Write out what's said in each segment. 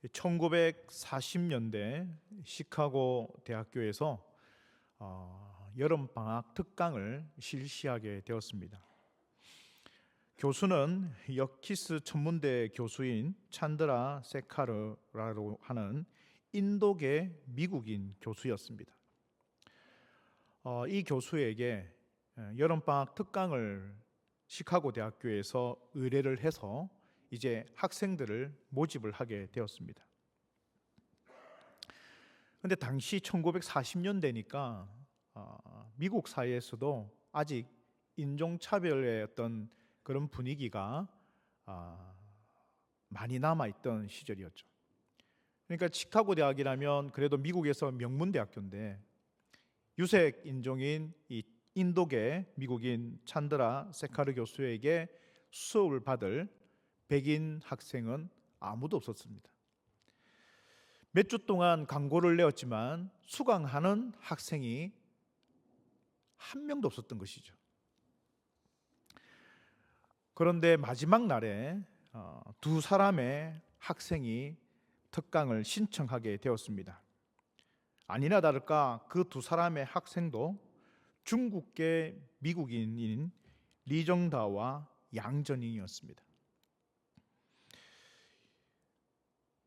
1940년대 시카고 대학교에서 여름방학 특강을 실시하게 되었습니다. 교수는 여키스 천문대 교수인 찬드라 세카르라고 하는 인도계 미국인 교수였습니다. 이 교수에게 여름방학 특강을 시카고 대학교에서 의뢰를 해서 이제 학생들을 모집을 하게 되었습니다. 그런데 당시 1940년대니까 미국 사회에서도 아직 인종차별의 어떤 그런 분위기가 많이 남아있던 시절이었죠. 그러니까 시카고 대학이라면 그래도 미국에서 명문대학교인데 유색 인종인 이 인도계 미국인 찬드라 세카르 교수에게 수업을 받을 백인 학생은 아무도 없었습니다. 몇 주 동안 강고를 내었지만 수강하는 학생이 한 명도 없었던 것이죠. 그런데 마지막 날에 두 사람의 학생이 특강을 신청하게 되었습니다. 아니나 다를까 그 두 사람의 학생도 중국계 미국인인 리정다와 양전잉이었습니다.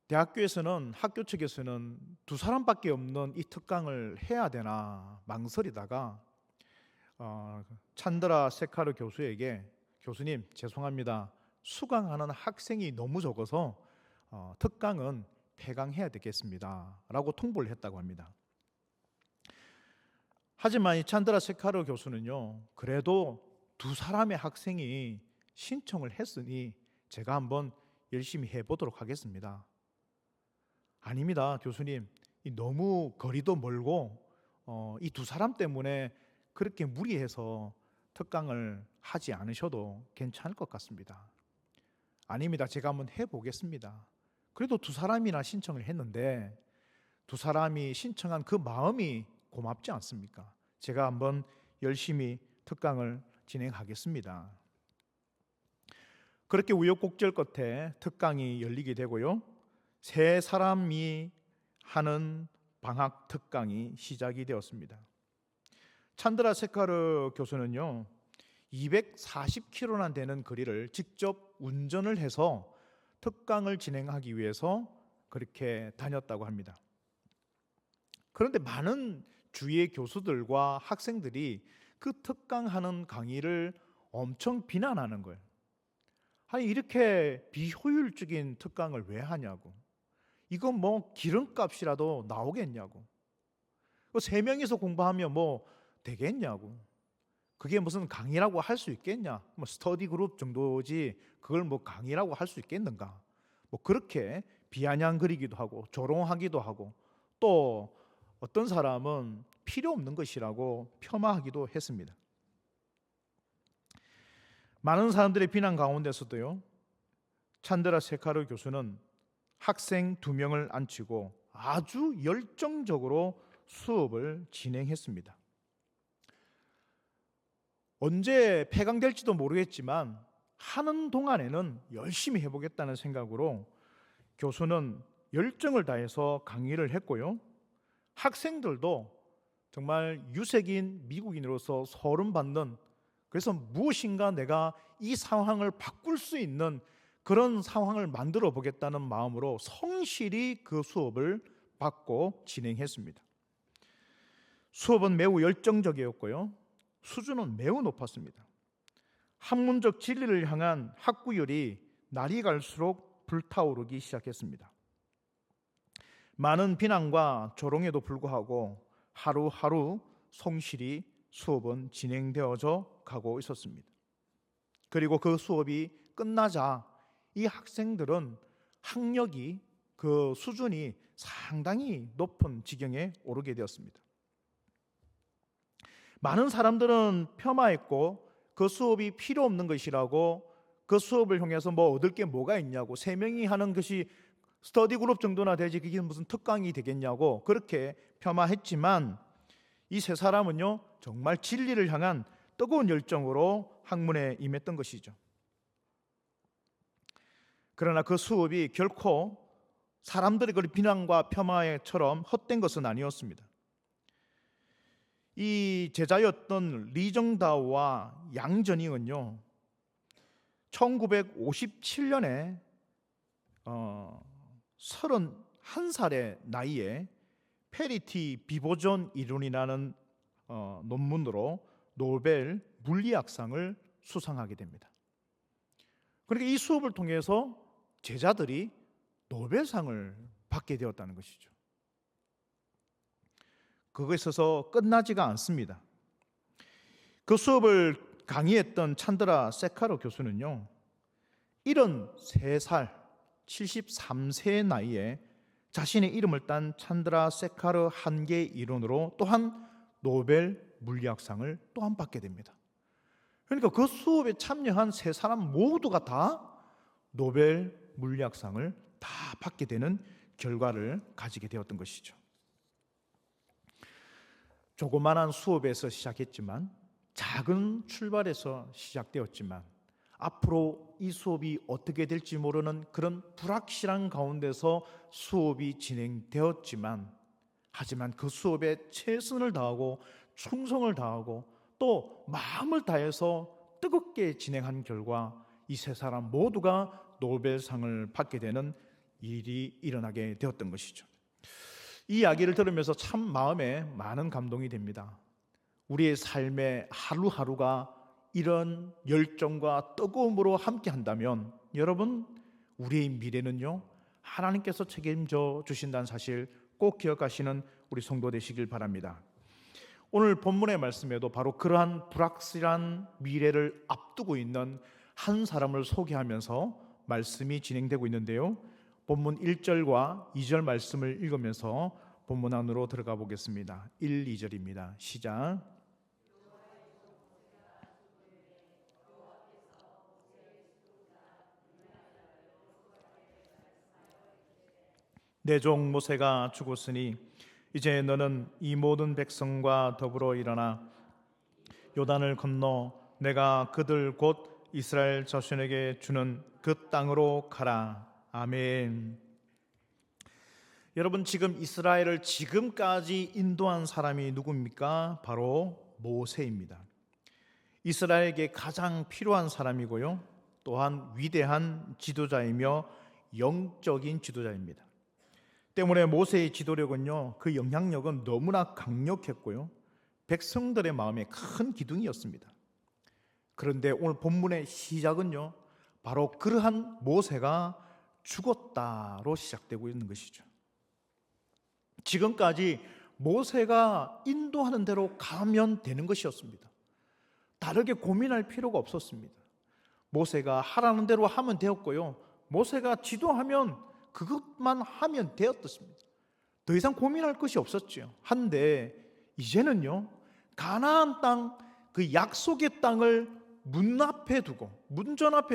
대학교에서는 학교 측에서는 두 사람밖에 없는 이 특강을 해야 되나 망설이다가 찬드라 세카르 교수에게 교수님 죄송합니다. 수강하는 학생이 너무 적어서 특강은 폐강해야 되겠습니다. 라고 통보를 했다고 합니다. 하지만 이 찬드라 세카르 교수는요, 그래도 두 사람의 학생이 신청을 했으니 제가 한번 열심히 해보도록 하겠습니다. 아닙니다, 교수님. 너무 거리도 멀고 이 두 사람 때문에 그렇게 무리해서 특강을 하지 않으셔도 괜찮을 것 같습니다. 아닙니다. 제가 한번 해보겠습니다. 그래도 두 사람이나 신청을 했는데 두 사람이 신청한 그 마음이 고맙지 않습니까? 제가 한번 열심히 특강을 진행하겠습니다. 그렇게 우여곡절 끝에 특강이 열리게 되고요. 세 사람이 하는 방학 특강이 시작이 되었습니다. 찬드라 세카르 교수는요, 240km나 되는 거리를 직접 운전을 해서 특강을 진행하기 위해서 그렇게 다녔다고 합니다. 그런데 많은 주위의 교수들과 학생들이 그 특강하는 강의를 엄청 비난하는 거예요. 아니, 이렇게 비효율적인 특강을 왜 하냐고. 이건 뭐 기름값이라도 나오겠냐고. 세 명이서 공부하면 뭐 되겠냐고. 그게 무슨 강의라고 할 수 있겠냐. 뭐 스터디 그룹 정도지 그걸 뭐 강의라고 할 수 있겠는가. 뭐 그렇게 비아냥거리기도 하고 조롱하기도 하고 또 어떤 사람은 필요 없는 것이라고 폄하하기도 했습니다. 많은 사람들의 비난 가운데서도요, 찬드라 세카르 교수는 학생 2명을 앉히고 아주 열정적으로 수업을 진행했습니다. 언제 폐강될지도 모르겠지만 하는 동안에는 열심히 해보겠다는 생각으로 교수는 열정을 다해서 강의를 했고요. 학생들도 정말 유색인 미국인으로서 서름받는, 그래서 무엇인가 내가 이 상황을 바꿀 수 있는 그런 상황을 만들어 보겠다는 마음으로 성실히 그 수업을 받고 진행했습니다. 수업은 매우 열정적이었고요. 수준은 매우 높았습니다. 학문적 진리를 향한 학구열이 날이 갈수록 불타오르기 시작했습니다. 많은 비난과 조롱에도 불구하고 하루하루 성실히 수업은 진행되어져 가고 있었습니다. 그리고 그 수업이 끝나자 이 학생들은 학력이 그 수준이 상당히 높은 지경에 오르게 되었습니다. 많은 사람들은 폄하했고 그 수업이 필요 없는 것이라고, 그 수업을 통해서 뭐 얻을 게 뭐가 있냐고, 3명이 하는 것이 스터디 그룹 정도나 되지 그게 무슨 특강이 되겠냐고 그렇게 폄하했지만 이 세 사람은요, 정말 진리를 향한 뜨거운 열정으로 학문에 임했던 것이죠. 그러나 그 수업이 결코 사람들의 그 비난과 폄하처럼 헛된 것은 아니었습니다. 이 제자였던 리정다오와 양전잉은요 1957년에 31살의 나이에 페리티 비보존 이론이라는 논문으로 노벨 물리학상을 수상하게 됩니다. 그러니까 이 수업을 통해서 제자들이 노벨상을 받게 되었다는 것이죠. 그거에 있어서 끝나지가 않습니다. 그 수업을 강의했던 찬드라 세카르 교수는요 73살 73세의 나이에 자신의 이름을 딴 찬드라 세카르 한계 이론으로 또한 노벨 물리학상을 또한 받게 됩니다. 그러니까 그 수업에 참여한 세 사람 모두가 다 노벨 물리학상을 다 받게 되는 결과를 가지게 되었던 것이죠. 조그만한 수업에서 시작했지만 작은 출발에서 시작되었지만 앞으로 이 수업이 어떻게 될지 모르는 그런 불확실한 가운데서 수업이 진행되었지만 하지만 그 수업에 최선을 다하고 충성을 다하고 또 마음을 다해서 뜨겁게 진행한 결과 이 세 사람 모두가 노벨상을 받게 되는 일이 일어나게 되었던 것이죠. 이 이야기를 들으면서 참 마음에 많은 감동이 됩니다. 우리의 삶의 하루하루가 이런 열정과 뜨거움으로 함께 한다면 여러분 우리의 미래는요 하나님께서 책임져 주신다는 사실 꼭 기억하시는 우리 성도 되시길 바랍니다. 오늘 본문의 말씀에도 바로 그러한 불확실한 미래를 앞두고 있는 한 사람을 소개하면서 말씀이 진행되고 있는데요, 본문 1절과 2절 말씀을 읽으면서 본문 안으로 들어가 보겠습니다. 1, 2절입니다. 시작. 내 종 모세가 죽었으니 이제 너는 이 모든 백성과 더불어 일어나 요단을 건너 내가 그들 곧 이스라엘 자손에게 주는 그 땅으로 가라. 아멘. 여러분, 지금 이스라엘을 지금까지 인도한 사람이 누굽니까? 바로 모세입니다. 이스라엘에게 가장 필요한 사람이고요, 또한 위대한 지도자이며 영적인 지도자입니다. 때문에 모세의 지도력은요, 그 영향력은 너무나 강력했고요, 백성들의 마음에 큰 기둥이었습니다. 그런데 오늘 본문의 시작은요, 바로 그러한 모세가 죽었다로 시작되고 있는 것이죠. 지금까지 모세가 인도하는 대로 가면 되는 것이었습니다. 다르게 고민할 필요가 없었습니다. 모세가 하라는 대로 하면 되었고요, 모세가 지도하면 그것만 하면 되었습니다. 더 이상 고민할 것이 없었죠. 한데 이제는요, 가나안 땅, 그 약속의 땅을 문전 앞에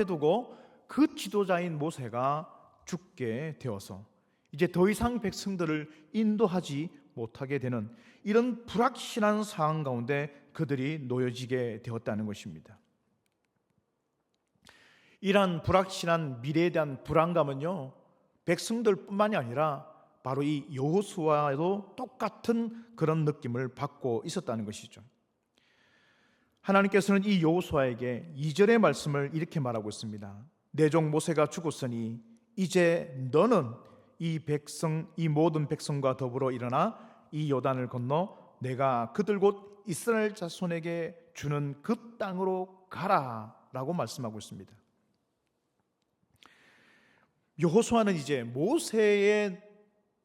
두고 그 지도자인 모세가 죽게 되어서 이제 더 이상 백성들을 인도하지 못하게 되는 이런 불확실한 상황 가운데 그들이 놓여지게 되었다는 것입니다. 이러한 불확실한 미래에 대한 불안감은요, 백성들뿐만이 아니라 바로 이 여호수아도 똑같은 그런 느낌을 받고 있었다는 것이죠. 하나님께서는 이 여호수아에게 2절의 말씀을 이렇게 말하고 있습니다. 내 종 모세가 죽었으니 이제 너는 이 모든 백성과 더불어 일어나 이 요단을 건너 내가 그들 곧 이스라엘 자손에게 주는 그 땅으로 가라 라고 말씀하고 있습니다. 여호수아는 이제 모세의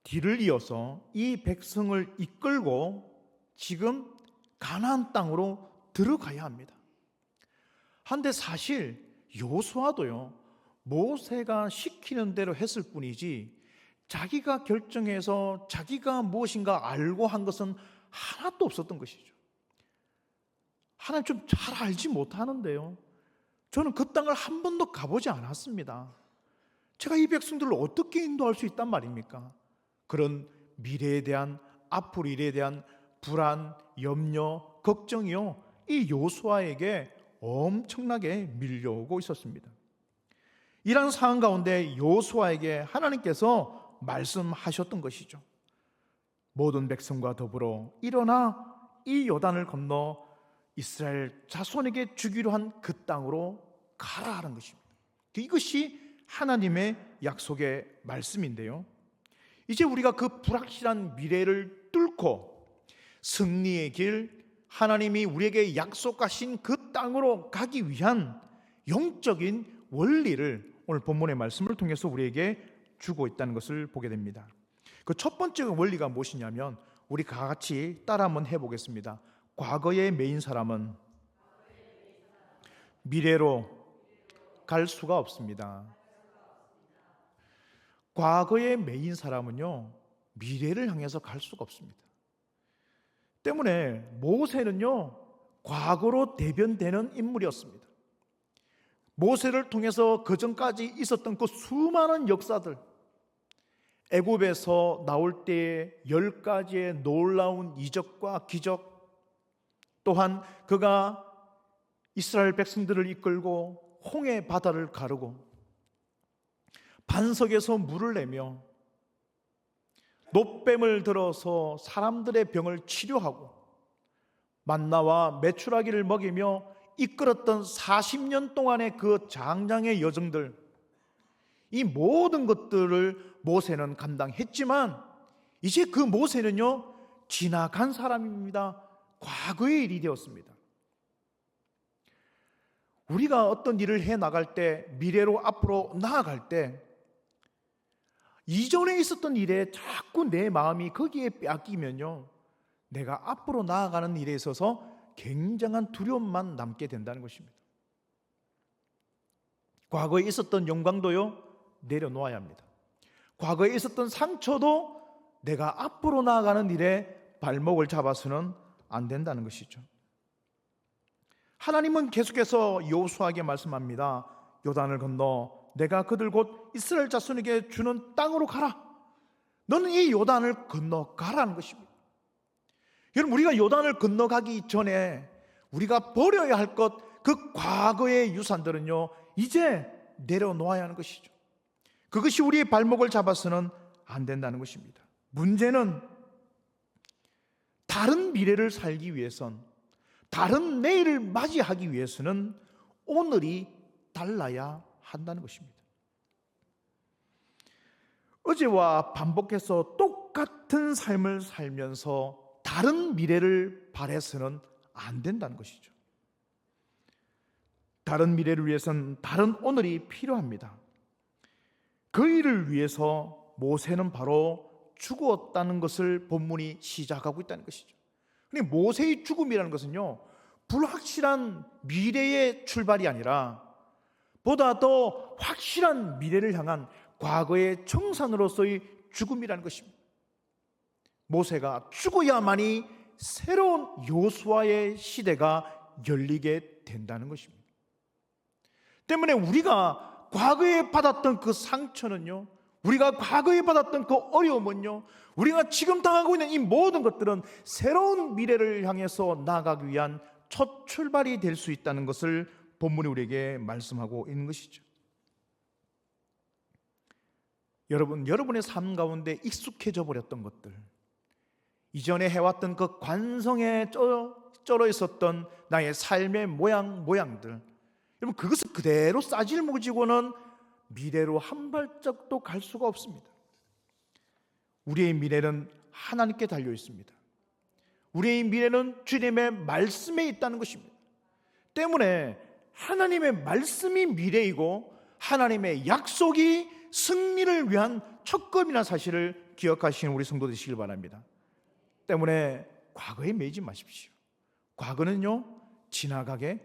뒤를 이어서 이 백성을 이끌고 지금 가나안 땅으로 들어가야 합니다. 한데 사실 여호수아도요, 모세가 시키는 대로 했을 뿐이지 자기가 결정해서 자기가 무엇인가 알고 한 것은 하나도 없었던 것이죠. 하나님 좀 잘 알지 못하는데요, 저는 그 땅을 한 번도 가보지 않았습니다. 제가 이 백성들을 어떻게 인도할 수 있단 말입니까? 그런 미래에 대한, 앞으로 일에 대한 불안, 염려, 걱정이요, 이 여호수아에게 엄청나게 밀려오고 있었습니다. 이런 상황 가운데 여호수아에게 하나님께서 말씀하셨던 것이죠. 모든 백성과 더불어 일어나 이 요단을 건너 이스라엘 자손에게 주기로 한 그 땅으로 가라 하는 것입니다. 이것이 하나님의 약속의 말씀인데요, 이제 우리가 그 불확실한 미래를 뚫고 승리의 길, 하나님이 우리에게 약속하신 그 땅으로 가기 위한 영적인 원리를 오늘 본문의 말씀을 통해서 우리에게 주고 있다는 것을 보게 됩니다. 그 첫 번째 원리가 무엇이냐면, 우리 다 같이 따라 한번 해보겠습니다. 과거에 매인 사람은 미래로 갈 수가 없습니다. 과거에 매인 사람은요, 미래를 향해서 갈 수가 없습니다. 때문에 모세는요, 과거로 대변되는 인물이었습니다. 모세를 통해서 그 전까지 있었던 그 수많은 역사들, 애굽에서 나올 때의 10가지의 놀라운 이적과 기적, 또한 그가 이스라엘 백성들을 이끌고 홍해 바다를 가르고 반석에서 물을 내며 놋뱀을 들어서 사람들의 병을 치료하고 만나와 메추라기를 먹이며 이끌었던 40년 동안의 그 장장의 여정들, 이 모든 것들을 모세는 감당했지만 이제 그 모세는요, 지나간 사람입니다. 과거의 일이 되었습니다. 우리가 어떤 일을 해 나갈 때, 미래로 앞으로 나아갈 때, 이전에 있었던 일에 자꾸 내 마음이 거기에 빼앗기면요, 내가 앞으로 나아가는 일에 있어서 굉장한 두려움만 남게 된다는 것입니다. 과거에 있었던 영광도요, 내려놓아야 합니다. 과거에 있었던 상처도 내가 앞으로 나아가는 일에 발목을 잡아서는 안 된다는 것이죠. 하나님은 계속해서 여호수아에게 말씀합니다. 요단을 건너 내가 그들 곧 이스라엘 자손에게 주는 땅으로 가라. 너는 이 요단을 건너가라는 것입니다. 여러분, 우리가 요단을 건너가기 전에 우리가 버려야 할 것, 그 과거의 유산들은요, 이제 내려놓아야 하는 것이죠. 그것이 우리의 발목을 잡아서는 안 된다는 것입니다. 문제는 다른 미래를 살기 위해선, 다른 내일을 맞이하기 위해서는 오늘이 달라야 한다는 것입니다. 어제와 반복해서 똑같은 삶을 살면서 다른 미래를 바라서는 안 된다는 것이죠. 다른 미래를 위해서는 다른 오늘이 필요합니다. 그 일을 위해서 모세는 바로 죽었다는 것을 본문이 시작하고 있다는 것이죠. 근데 모세의 죽음이라는 것은요, 불확실한 미래의 출발이 아니라 보다 더 확실한 미래를 향한 과거의 청산으로서의 죽음이라는 것입니다. 모세가 죽어야만이 새로운 여호수아의 시대가 열리게 된다는 것입니다. 때문에 우리가 과거에 받았던 그 상처는요, 우리가 과거에 받았던 그 어려움은요, 우리가 지금 당하고 있는 이 모든 것들은 새로운 미래를 향해서 나아가기 위한 첫 출발이 될 수 있다는 것을 본문이 우리에게 말씀하고 있는 것이죠. 여러분의 삶 가운데 익숙해져 버렸던 것들, 이전에 해왔던 그 관성에 쩔어 있었던 나의 삶의 모양들, 여러분, 그것을 그대로 싸질무지고는 미래로 한 발짝도 갈 수가 없습니다. 우리의 미래는 하나님께 달려 있습니다. 우리의 미래는 주님의 말씀에 있다는 것입니다. 때문에 하나님의 말씀이 미래이고 하나님의 약속이 승리를 위한 척검이라는 사실을 기억하시는 우리 성도 되시길 바랍니다. 때문에 과거에 매이지 마십시오. 과거는요, 지나가게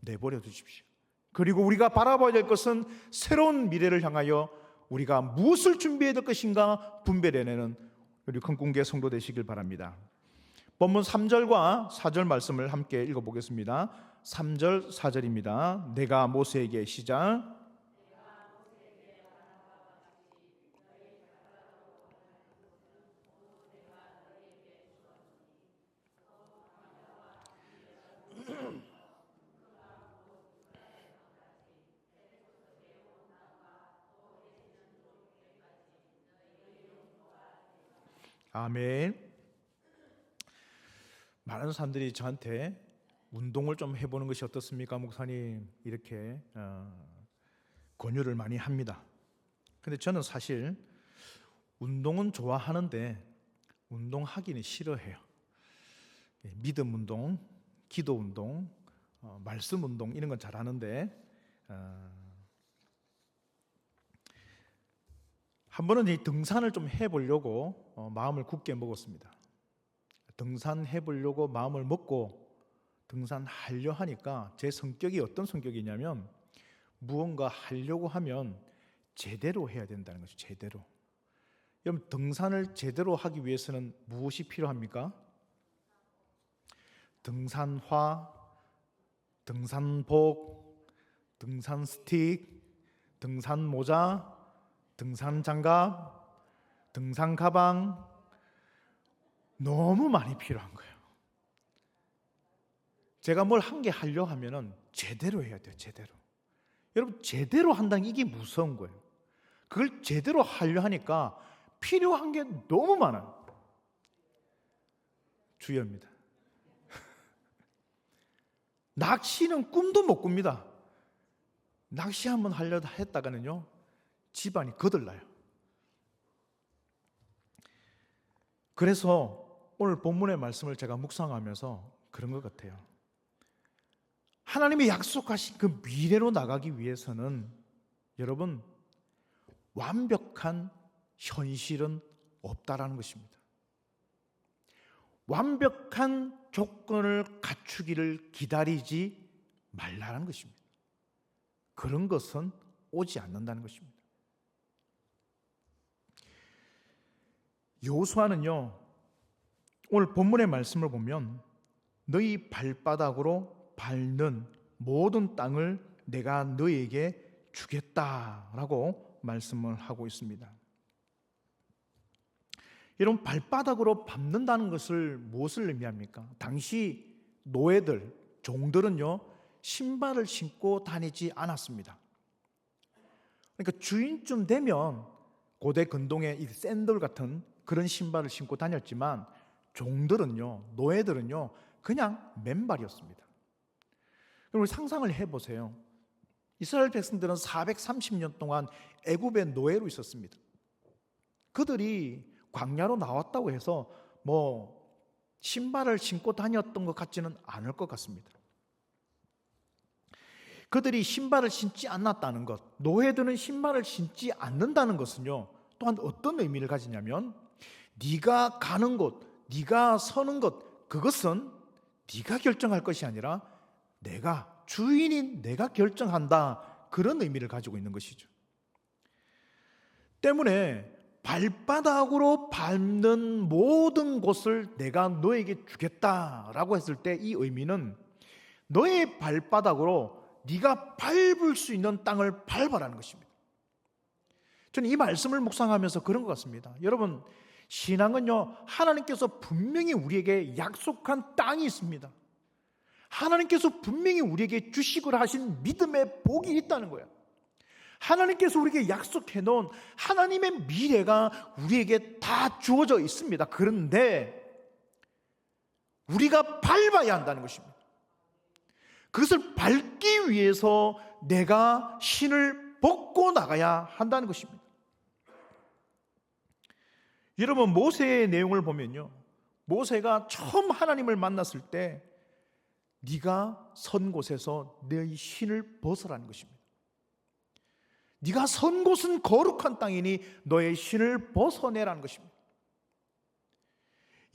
내버려 두십시오. 그리고 우리가 바라봐야 될 것은 새로운 미래를 향하여 우리가 무엇을 준비해야 될 것인가 분별해내는 우리 큰공교회 성도 되시길 바랍니다. 본문 3절과 4절 말씀을 함께 읽어보겠습니다. 3절 4절입니다. 내가 모세에게 시작 아멘. 많은 사람들이 저한테 운동을 좀 해보는 것이 어떻습니까, 목사님? 이렇게 권유를 많이 합니다. 근데 저는 사실 운동은 좋아하는데 운동하기는 싫어해요. 믿음 운동, 기도 운동, 말씀 운동 이런 건 잘하는데 한 번은 이 등산을 좀 해보려고 마음을 굳게 먹었습니다. 등산해 보려고 마음을 먹고 등산하려 하니까 제 성격이 어떤 성격이냐면 무언가 하려고 하면 제대로 해야 된다는 것이죠. 제대로. 여러분, 등산을 제대로 하기 위해서는 무엇이 필요합니까? 등산화, 등산복, 등산 스틱, 등산 모자, 등산 장갑, 등산 가방, 너무 많이 필요한 거예요. 제가 뭘 한 개 하려 하면은 제대로 해야 돼요. 제대로. 여러분, 제대로 한다는 게 이게 무서운 거예요. 그걸 제대로 하려 하니까 필요한 게 너무 많아요. 주의합니다. 낚시는 꿈도 못 꿉니다. 낚시 한번 하려다 했다가는요, 집안이 거들나요. 그래서 오늘 본문의 말씀을 제가 묵상하면서 그런 것 같아요. 하나님이 약속하신 그 미래로 나가기 위해서는 여러분, 완벽한 현실은 없다라는 것입니다. 완벽한 조건을 갖추기를 기다리지 말라는 것입니다. 그런 것은 오지 않는다는 것입니다. 여호수아는요, 오늘 본문의 말씀을 보면 너희 발바닥으로 밟는 모든 땅을 내가 너희에게 주겠다라고 말씀을 하고 있습니다. 이런 발바닥으로 밟는다는 것을 무엇을 의미합니까? 당시 노예들, 종들은요, 신발을 신고 다니지 않았습니다. 그러니까 주인쯤 되면 고대 근동의 이 샌들 같은 그런 신발을 신고 다녔지만 종들은요, 노예들은요, 그냥 맨발이었습니다. 그럼 상상을 해보세요. 이스라엘 백성들은 430년 동안 애굽의 노예로 있었습니다. 그들이 광야로 나왔다고 해서 뭐 신발을 신고 다녔던 것 같지는 않을 것 같습니다. 그들이 신발을 신지 않았다는 것, 노예들은 신발을 신지 않는다는 것은요, 또한 어떤 의미를 가지냐면 네가 가는 곳, 네가 서는 것, 그것은 네가 결정할 것이 아니라 내가, 주인인 내가 결정한다, 그런 의미를 가지고 있는 것이죠. 때문에 발바닥으로 밟는 모든 곳을 내가 너에게 주겠다라고 했을 때 이 의미는 너의 발바닥으로 네가 밟을 수 있는 땅을 밟아라는 것입니다. 저는 이 말씀을 묵상하면서 그런 것 같습니다. 여러분, 신앙은요, 하나님께서 분명히 우리에게 약속한 땅이 있습니다. 하나님께서 분명히 우리에게 주시기로 하신 믿음의 복이 있다는 거예요. 하나님께서 우리에게 약속해 놓은 하나님의 미래가 우리에게 다 주어져 있습니다. 그런데 우리가 밟아야 한다는 것입니다. 그것을 밟기 위해서 내가 신을 벗고 나가야 한다는 것입니다. 여러분, 모세의 내용을 보면요, 모세가 처음 하나님을 만났을 때 네가 선 곳에서 너희 신을 벗으라는 것입니다. 네가 선 곳은 거룩한 땅이니 너의 신을 벗어내라는 것입니다.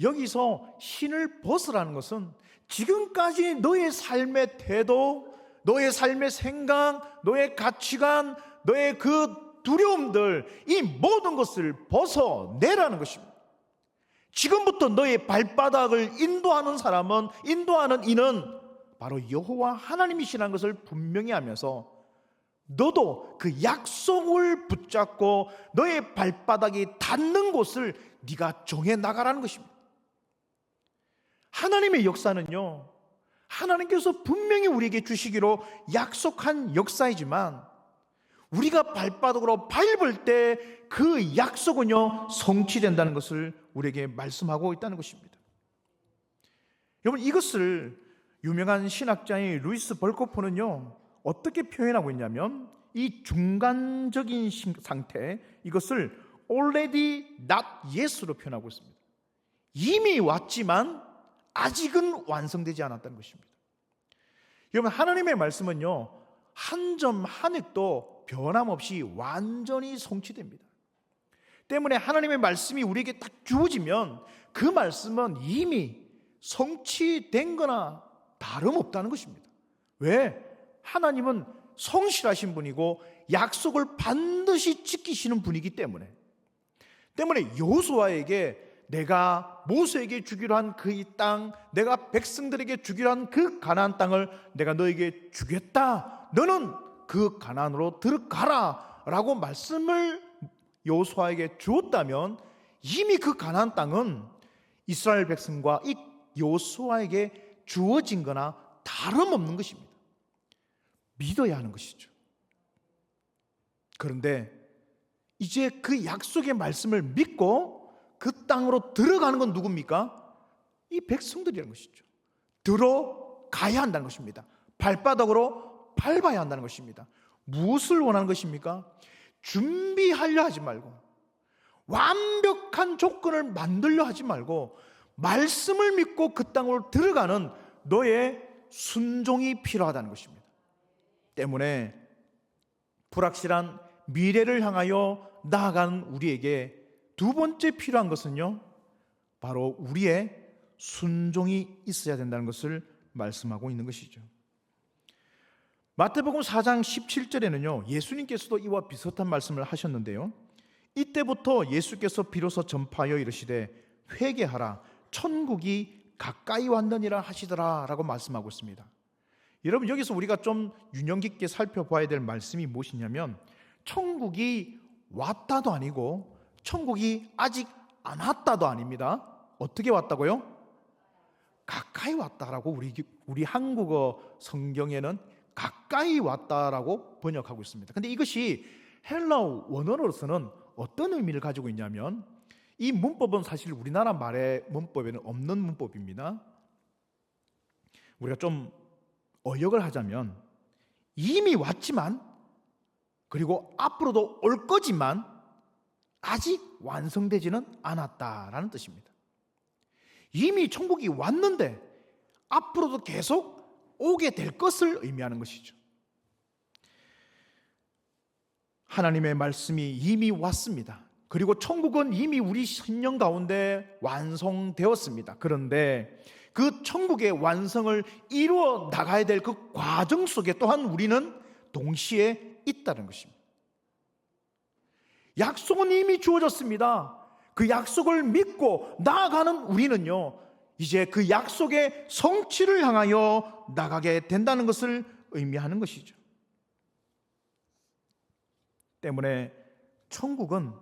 여기서 신을 벗으라는 것은 지금까지 너의 삶의 태도, 너의 삶의 생각, 너의 가치관, 너의 그 두려움들, 이 모든 것을 벗어내라는 것입니다. 지금부터 너의 발바닥을 인도하는 사람은, 인도하는 이는 바로 여호와 하나님이시라는 것을 분명히 하면서 너도 그 약속을 붙잡고 너의 발바닥이 닿는 곳을 네가 정해 나가라는 것입니다. 하나님의 역사는요, 하나님께서 분명히 우리에게 주시기로 약속한 역사이지만 우리가 발바닥으로 밟을 때 그 약속은요 성취된다는 것을 우리에게 말씀하고 있다는 것입니다. 여러분, 이것을 유명한 신학자인 루이스 벌코프는요 어떻게 표현하고 있냐면, 이 중간적인 상태, 이것을 already not yet으로 표현하고 있습니다. 이미 왔지만 아직은 완성되지 않았다는 것입니다. 여러분, 하나님의 말씀은요 한 점 한 획도 변함없이 완전히 성취됩니다. 때문에 하나님의 말씀이 우리에게 딱 주어지면 그 말씀은 이미 성취된 거나 다름없다는 것입니다. 왜? 하나님은 성실하신 분이고 약속을 반드시 지키시는 분이기 때문에 여호수아에게 내가 모세에게 주기로 한 그 이 땅, 내가 백성들에게 주기로 한 그 가나안 땅을 내가 너에게 주겠다, 너는 그 가나안으로 들어가라 라고 말씀을 여호수아에게 주었다면 이미 그 가나안 땅은 이스라엘 백성과 이 여호수아에게 주어진 거나 다름없는 것입니다. 믿어야 하는 것이죠. 그런데 이제 그 약속의 말씀을 믿고 그 땅으로 들어가는 건 누굽니까? 이 백성들이라는 것이죠. 들어가야 한다는 것입니다. 발바닥으로 밟아야 한다는 것입니다. 무엇을 원하는 것입니까? 준비하려 하지 말고, 완벽한 조건을 만들려 하지 말고, 말씀을 믿고 그 땅으로 들어가는 너의 순종이 필요하다는 것입니다. 때문에 불확실한 미래를 향하여 나아가는 우리에게 두 번째 필요한 것은요, 바로 우리의 순종이 있어야 된다는 것을 말씀하고 있는 것이죠. 마태복음 4장 17절에는요 예수님께서도 이와 비슷한 말씀을 하셨는데요, 이때부터 예수께서 비로소 전파하여 이르시되 회개하라, 천국이 가까이 왔느니라 하시더라 라고 말씀하고 있습니다. 여러분, 여기서 우리가 좀 유념 깊게 살펴봐야 될 말씀이 무엇이냐면, 천국이 왔다도 아니고 천국이 아직 안 왔다도 아닙니다. 어떻게 왔다고요? 가까이 왔다라고 우리 한국어 성경에는 가까이 왔다라고 번역하고 있습니다. 근데 이것이 헬라어 원어로서는 어떤 의미를 가지고 있냐면, 이 문법은 사실 우리나라 말의 문법에는 없는 문법입니다. 우리가 좀 어역을 하자면, 이미 왔지만, 그리고 앞으로도 올 거지만 아직 완성되지는 않았다라는 뜻입니다. 이미 천국이 왔는데 앞으로도 계속 오게 될 것을 의미하는 것이죠. 하나님의 말씀이 이미 왔습니다. 그리고 천국은 이미 우리 심령 가운데 완성되었습니다. 그런데 그 천국의 완성을 이루어 나가야 될 그 과정 속에 또한 우리는 동시에 있다는 것입니다. 약속은 이미 주어졌습니다. 그 약속을 믿고 나아가는 우리는요, 이제 그 약속의 성취를 향하여 나가게 된다는 것을 의미하는 것이죠. 때문에 천국은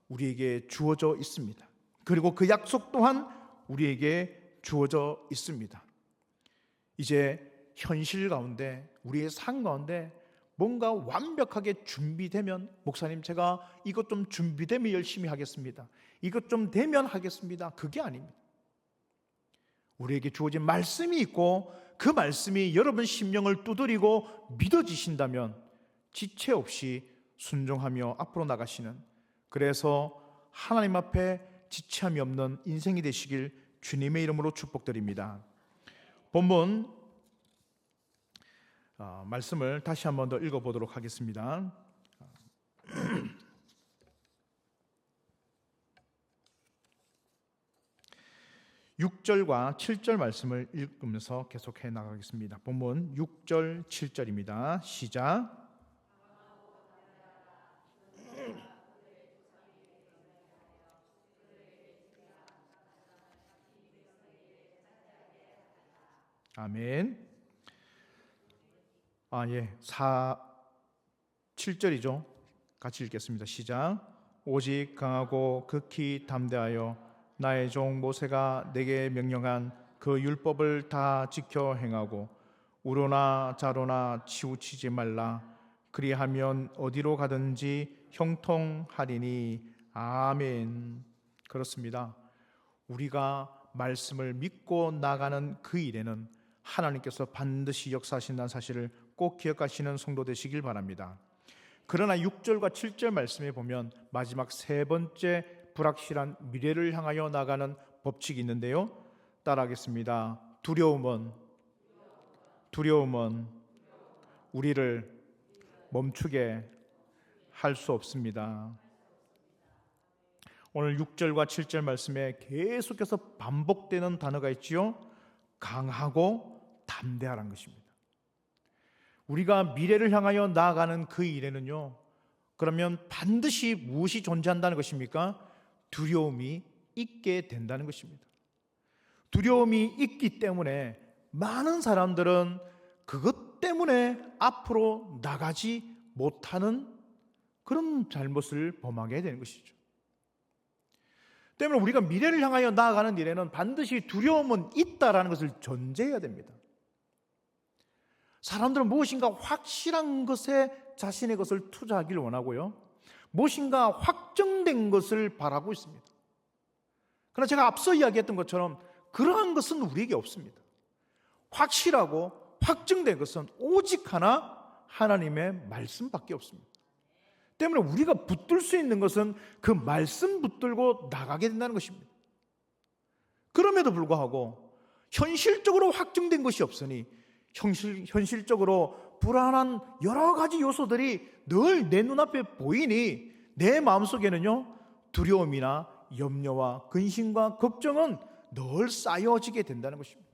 우리에게 주어져 있습니다. 그리고 그 약속 또한 우리에게 주어져 있습니다. 이제 현실 가운데, 우리의 삶 가운데 뭔가 완벽하게 준비되면, 목사님 제가 이것 좀 준비되면 열심히 하겠습니다, 이것 좀 되면 하겠습니다, 그게 아닙니다. 우리에게 주어진 말씀이 있고 그 말씀이 여러분 심령을 두드리고 믿어지신다면 지체 없이 순종하며 앞으로 나가시는, 그래서 하나님 앞에 지체함이 없는 인생이 되시길 주님의 이름으로 축복드립니다. 본문 말씀을 다시 한 번 더 읽어보도록 하겠습니다. 6절과 7절 말씀을 읽으면서 계속해 나가겠습니다. 본문 6절 7절입니다. 시작. 아멘. 7절이죠. 같이 읽겠습니다. 시작. 오직 강하고 극히 담대하여 나의 종 모세가 내게 명령한 그 율법을 다 지켜 행하고 우로나 자로나 치우치지 말라. 그리하면 어디로 가든지 형통하리니. 아멘. 그렇습니다. 우리가 말씀을 믿고 나가는 그 일에는 하나님께서 반드시 역사하신다는 사실을 꼭 기억하시는 성도 되시길 바랍니다. 그러나 6절과 7절 말씀에 보면 마지막 세 번째 불확실한 미래를 향하여 나가는 법칙이 있는데요. 따라하겠습니다. 두려움은 우리를 멈추게 할 수 없습니다. 오늘 6절과 7절 말씀에 계속해서 반복되는 단어가 있지요. 강하고 담대하라는 것입니다. 우리가 미래를 향하여 나아가는 그 일에는요, 그러면 반드시 무엇이 존재한다는 것입니까? 두려움이 있게 된다는 것입니다. 두려움이 있기 때문에 많은 사람들은 그것 때문에 앞으로 나가지 못하는 그런 잘못을 범하게 되는 것이죠. 때문에 우리가 미래를 향하여 나아가는 일에는 반드시 두려움은 있다라는 것을 전제해야 됩니다. 사람들은 무엇인가 확실한 것에 자신의 것을 투자하기를 원하고요, 무엇인가 확정된 것을 바라고 있습니다. 그러나 제가 앞서 이야기했던 것처럼 그러한 것은 우리에게 없습니다. 확실하고 확정된 것은 오직 하나, 하나님의 말씀밖에 없습니다. 때문에 우리가 붙들 수 있는 것은 그 말씀 붙들고 나가게 된다는 것입니다. 그럼에도 불구하고 현실적으로 확정된 것이 없으니 현실적으로 불안한 여러 가지 요소들이 늘 내 눈앞에 보이니 내 마음속에는요, 두려움이나 염려와 근심과 걱정은 늘 쌓여지게 된다는 것입니다.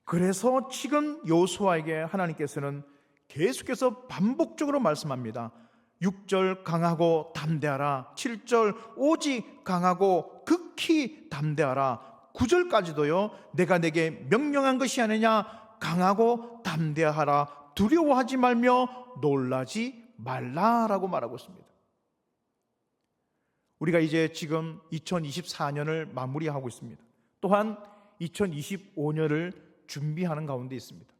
그래서 지금 여호수아에게 하나님께서는 계속해서 반복적으로 말씀합니다. 6절 강하고 담대하라, 7절 오직 강하고 극히 담대하라, 9절까지도요 내가 내게 명령한 것이 아니냐, 강하고 담대하라, 두려워하지 말며 놀라지 말라라고 말하고 있습니다. 우리가 이제 지금 2024년을 마무리하고 있습니다. 또한 2025년을 준비하는 가운데 있습니다.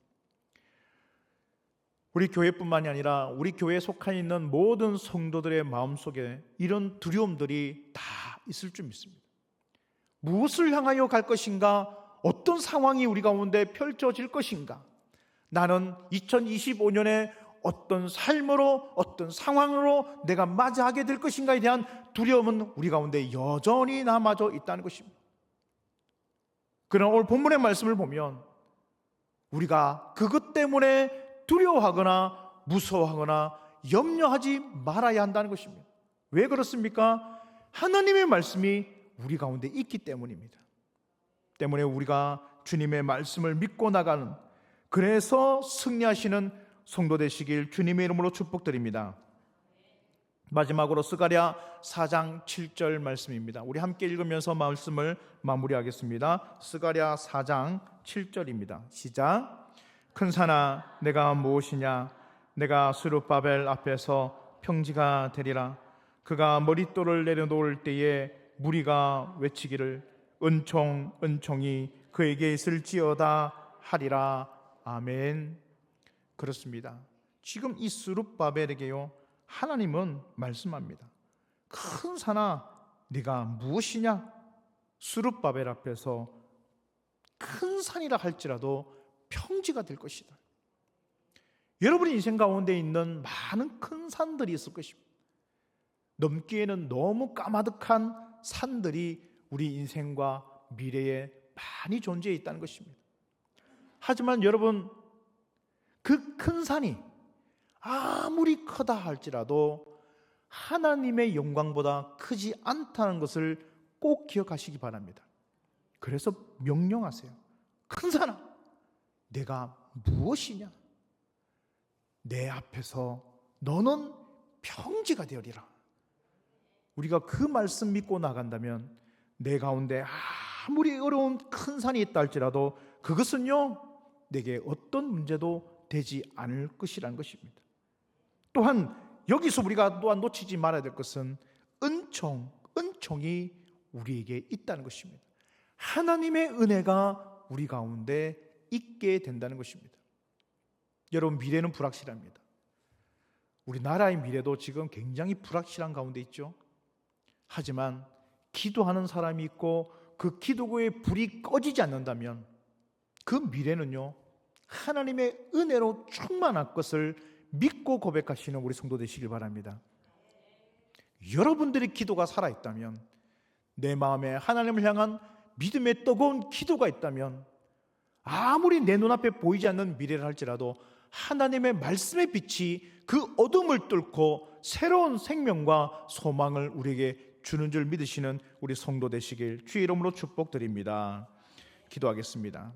우리 교회뿐만이 아니라 우리 교회에 속해 있는 모든 성도들의 마음속에 이런 두려움들이 다 있을 줄 믿습니다. 무엇을 향하여 갈 것인가? 어떤 상황이 우리 가운데 펼쳐질 것인가? 나는 2025년에 어떤 삶으로, 어떤 상황으로 내가 맞이하게 될 것인가에 대한 두려움은 우리 가운데 여전히 남아져 있다는 것입니다. 그러나 오늘 본문의 말씀을 보면 우리가 그것 때문에 두려워하거나 무서워하거나 염려하지 말아야 한다는 것입니다. 왜 그렇습니까? 하나님의 말씀이 우리 가운데 있기 때문입니다. 때문에 우리가 주님의 말씀을 믿고 나가는, 그래서 승리하시는 성도 되시길 주님의 이름으로 축복드립니다. 마지막으로 스가랴 4장 7절 말씀입니다. 우리 함께 읽으면서 말씀을 마무리하겠습니다. 스가랴 4장 7절입니다. 시작. 큰 산아 내가 무엇이냐, 내가 스룹바벨 앞에서 평지가 되리라. 그가 머릿돌을 내려놓을 때에 무리가 외치기를 은총 은총이 그에게 있을지어다 하리라. 아멘. 그렇습니다. 지금 이 스룹바벨에게요 하나님은 말씀합니다. 큰 산아 네가 무엇이냐, 스룹바벨 앞에서 큰 산이라 할지라도 평지가 될 것이다. 여러분의 인생 가운데 있는 많은 큰 산들이 있을 것입니다. 넘기에는 너무 까마득한 산들이 우리 인생과 미래에 많이 존재해 있다는 것입니다. 하지만 여러분, 그 큰 산이 아무리 크다 할지라도 하나님의 영광보다 크지 않다는 것을 꼭 기억하시기 바랍니다. 그래서 명령하세요. 큰 산아 내가 무엇이냐, 내 앞에서 너는 평지가 되어리라. 우리가 그 말씀 믿고 나간다면 내 가운데 아무리 어려운 큰 산이 있다 할지라도 그것은요 내게 어떤 문제도 되지 않을 것이라는 것입니다. 또한 여기서 우리가 또한 놓치지 말아야 될 것은 은총이 우리에게 있다는 것입니다. 하나님의 은혜가 우리 가운데 있게 된다는 것입니다. 여러분, 미래는 불확실합니다. 우리나라의 미래도 지금 굉장히 불확실한 가운데 있죠. 하지만 기도하는 사람이 있고 그 기도의 불이 꺼지지 않는다면 그 미래는요, 하나님의 은혜로 충만할 것을 믿고 고백하시는 우리 성도 되시길 바랍니다. 여러분들의 기도가 살아있다면, 내 마음에 하나님을 향한 믿음의 뜨거운 기도가 있다면, 아무리 내 눈앞에 보이지 않는 미래를 할지라도 하나님의 말씀의 빛이 그 어둠을 뚫고 새로운 생명과 소망을 우리에게 주는 줄 믿으시는 우리 성도 되시길 주의 이름으로 축복드립니다. 기도하겠습니다.